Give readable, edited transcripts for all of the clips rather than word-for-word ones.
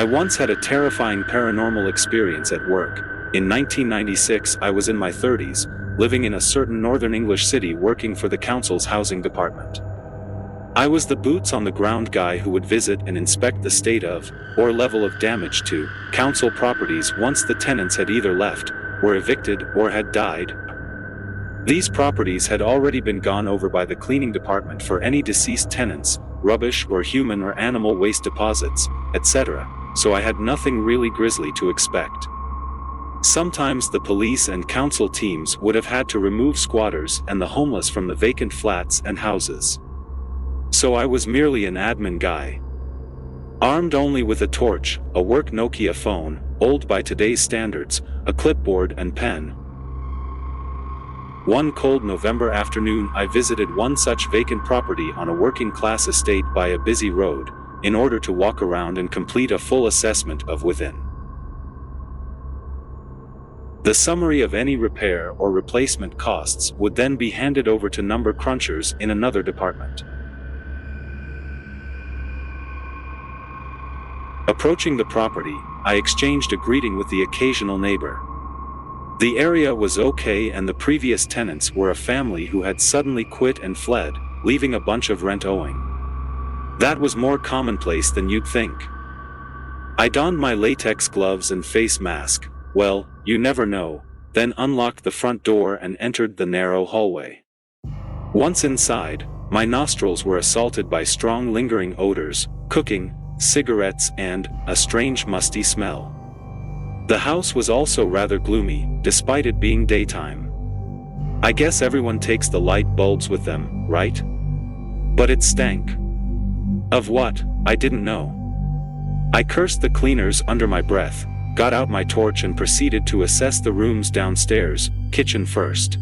I once had a terrifying paranormal experience at work. In 1996, I was in my 30s, living in a certain northern English city working for the council's housing department. I was the boots-on-the-ground guy who would visit and inspect the state of, or level of damage to, council properties once the tenants had either left, were evicted, or had died. These properties had already been gone over by the cleaning department for any deceased tenants, rubbish or human or animal waste deposits, etc., so I had nothing really grisly to expect. Sometimes the police and council teams would have had to remove squatters and the homeless from the vacant flats and houses. So I was merely an admin guy. Armed only with a torch, a work Nokia phone, old by today's standards, a clipboard and pen. One cold November afternoon I visited one such vacant property on a working-class estate by a busy road, in order to walk around and complete a full assessment of within. The summary of any repair or replacement costs would then be handed over to number crunchers in another department. Approaching the property, I exchanged a greeting with the occasional neighbor. The area was okay and the previous tenants were a family who had suddenly quit and fled, leaving a bunch of rent owing. That was more commonplace than you'd think. I donned my latex gloves and face mask, well, you never know, then unlocked the front door and entered the narrow hallway. Once inside, my nostrils were assaulted by strong lingering odors, cooking, cigarettes and a strange musty smell. The house was also rather gloomy, despite it being daytime. I guess everyone takes the light bulbs with them, right? But it stank. Of what, I didn't know. I cursed the cleaners under my breath, got out my torch and proceeded to assess the rooms downstairs, kitchen first.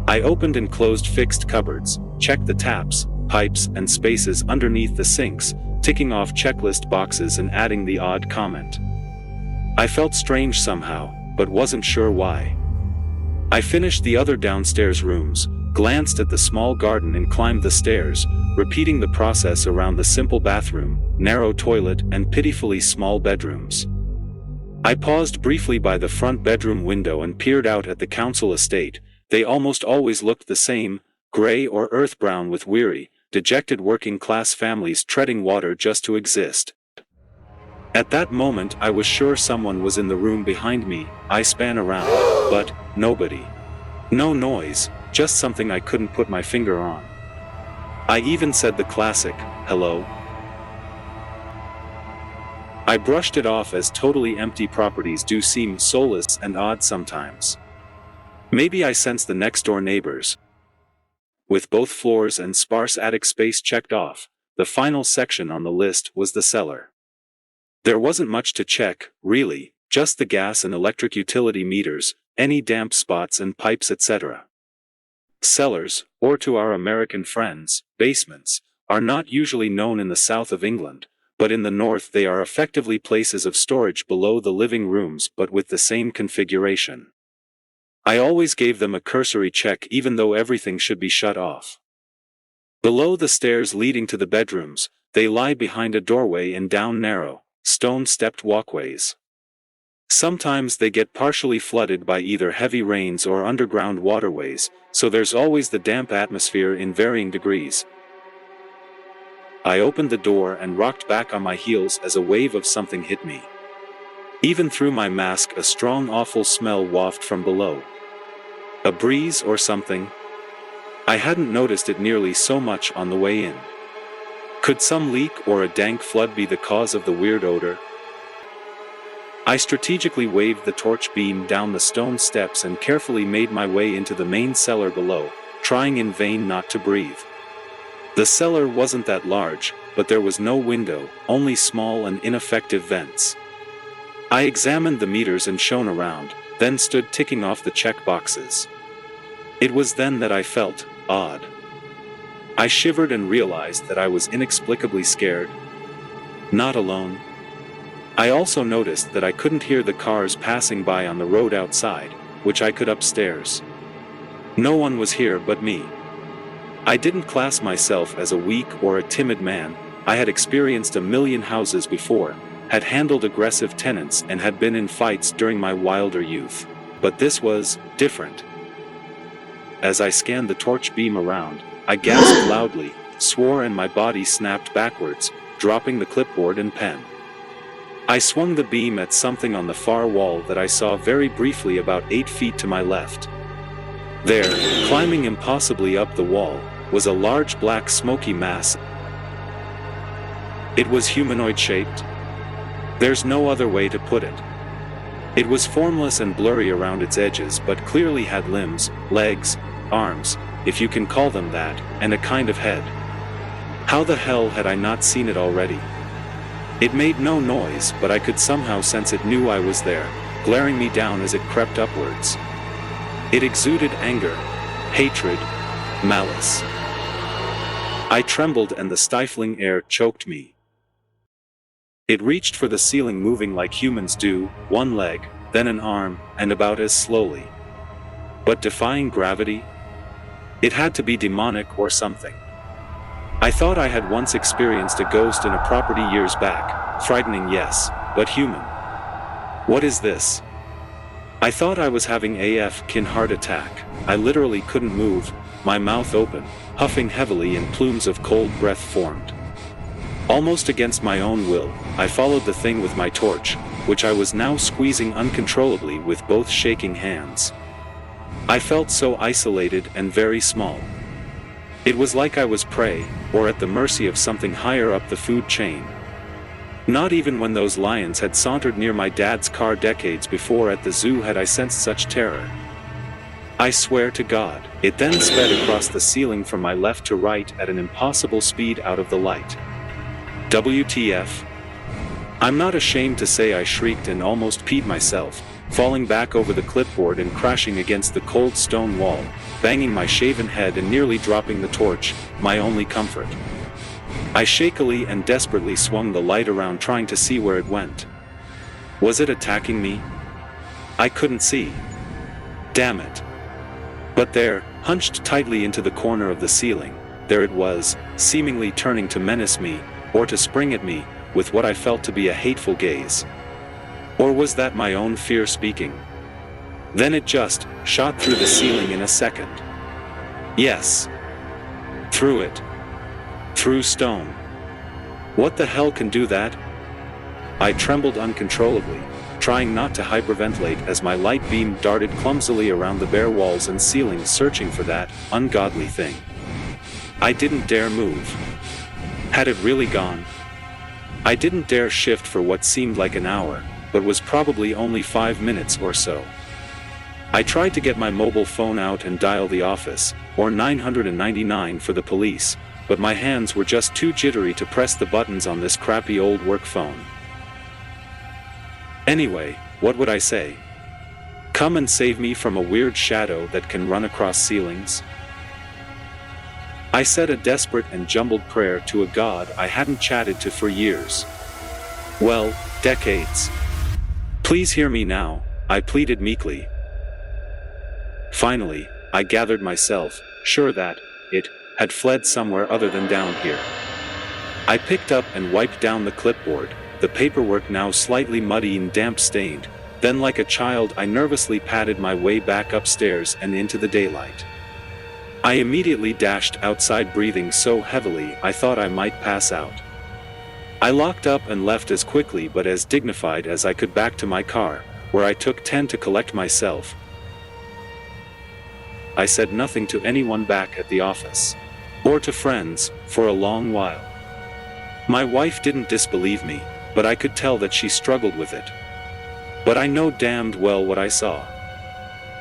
I opened and closed fixed cupboards, checked the taps, pipes and spaces underneath the sinks, ticking off checklist boxes and adding the odd comment. I felt strange somehow, but wasn't sure why. I finished the other downstairs rooms, glanced at the small garden and climbed the stairs, repeating the process around the simple bathroom, narrow toilet and pitifully small bedrooms. I paused briefly by the front bedroom window and peered out at the council estate. They almost always looked the same, gray or earth brown with weary, dejected working-class families treading water just to exist. At that moment I was sure someone was in the room behind me. I span around, but nobody. No noise, just something I couldn't put my finger on. I even said the classic, hello. I brushed it off as totally empty properties do seem soulless and odd sometimes. Maybe I sensed the next-door neighbors. With both floors and sparse attic space checked off, the final section on the list was the cellar. There wasn't much to check, really, just the gas and electric utility meters, any damp spots and pipes etc. Cellars, or to our American friends, basements, are not usually known in the south of England, but in the north they are effectively places of storage below the living rooms but with the same configuration. I always gave them a cursory check even though everything should be shut off. Below the stairs leading to the bedrooms, they lie behind a doorway and down narrow, stone-stepped walkways. Sometimes they get partially flooded by either heavy rains or underground waterways, so there's always the damp atmosphere in varying degrees. I opened the door and rocked back on my heels as a wave of something hit me. Even through my mask a strong awful smell wafted from below. A breeze or something? I hadn't noticed it nearly so much on the way in. Could some leak or a dank flood be the cause of the weird odor? I strategically waved the torch beam down the stone steps and carefully made my way into the main cellar below, trying in vain not to breathe. The cellar wasn't that large, but there was no window, only small and ineffective vents. I examined the meters and shone around, then stood ticking off the check boxes. It was then that I felt odd. I shivered and realized that I was inexplicably scared. Not alone. I also noticed that I couldn't hear the cars passing by on the road outside, which I could upstairs. No one was here but me. I didn't class myself as a weak or a timid man, I had experienced a million houses before, had handled aggressive tenants and had been in fights during my wilder youth. But this was different. As I scanned the torch beam around, I gasped loudly, swore, and my body snapped backwards, dropping the clipboard and pen. I swung the beam at something on the far wall that I saw very briefly about 8 feet to my left. There, climbing impossibly up the wall, was a large black smoky mass. It was humanoid-shaped. There's no other way to put it. It was formless and blurry around its edges, but clearly had limbs, legs, arms, if you can call them that, and a kind of head. How the hell had I not seen it already? It made no noise, but I could somehow sense it knew I was there, glaring me down as it crept upwards. It exuded anger, hatred, malice. I trembled and the stifling air choked me. It reached for the ceiling, moving like humans do, one leg, then an arm, and about as slowly. But defying gravity? It had to be demonic or something. I thought I had once experienced a ghost in a property years back, frightening yes, but human. What is this? I thought I was having a kin heart attack. I literally couldn't move, my mouth open, huffing heavily, and plumes of cold breath formed. Almost against my own will, I followed the thing with my torch, which I was now squeezing uncontrollably with both shaking hands. I felt so isolated and very small. It was like I was prey, or at the mercy of something higher up the food chain. Not even when those lions had sauntered near my dad's car decades before at the zoo had I sensed such terror. I swear to God. It then sped across the ceiling from my left to right at an impossible speed out of the light. WTF? I'm not ashamed to say I shrieked and almost peed myself, falling back over the clipboard and crashing against the cold stone wall, banging my shaven head and nearly dropping the torch, my only comfort. I shakily and desperately swung the light around, trying to see where it went. Was it attacking me? I couldn't see. Damn it. But there, hunched tightly into the corner of the ceiling, there it was, seemingly turning to menace me, or to spring at me, with what I felt to be a hateful gaze. Or was that my own fear speaking? Then it just shot through the ceiling in a second. Yes. Through it. Through stone. What the hell can do that? I trembled uncontrollably, trying not to hyperventilate as my light beam darted clumsily around the bare walls and ceiling, searching for that ungodly thing. I didn't dare move. Had it really gone? I didn't dare shift for what seemed like an hour, but was probably only 5 minutes or so. I tried to get my mobile phone out and dial the office, or 999 for the police, but my hands were just too jittery to press the buttons on this crappy old work phone. Anyway, what would I say? Come and save me from a weird shadow that can run across ceilings? I said a desperate and jumbled prayer to a God I hadn't chatted to for years. Well, decades. Please hear me now, I pleaded meekly. Finally, I gathered myself, sure that it had fled somewhere other than down here. I picked up and wiped down the clipboard, the paperwork now slightly muddy and damp-stained. Then, like a child, I nervously padded my way back upstairs and into the daylight. I immediately dashed outside, breathing so heavily I thought I might pass out. I locked up and left as quickly but as dignified as I could back to my car, where I took 10 to collect myself. I said nothing to anyone back at the office, or to friends, for a long while. My wife didn't disbelieve me, but I could tell that she struggled with it. But I know damned well what I saw.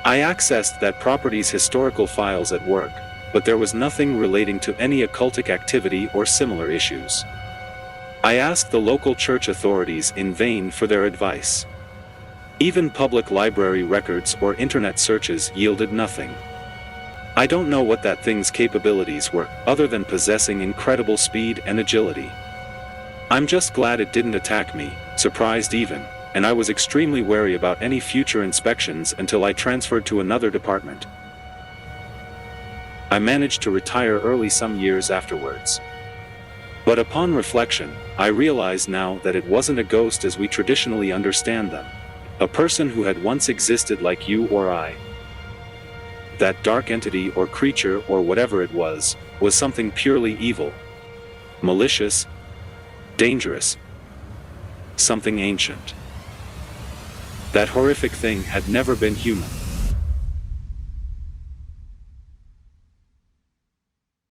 I accessed that property's historical files at work, but there was nothing relating to any occultic activity or similar issues. I asked the local church authorities in vain for their advice. Even public library records or internet searches yielded nothing. I don't know what that thing's capabilities were, other than possessing incredible speed and agility. I'm just glad it didn't attack me, surprised even, and I was extremely wary about any future inspections until I transferred to another department. I managed to retire early some years afterwards. But upon reflection, I realize now that it wasn't a ghost as we traditionally understand them. A person who had once existed like you or I. That dark entity or creature or whatever it was something purely evil, malicious, dangerous, something ancient. That horrific thing had never been human.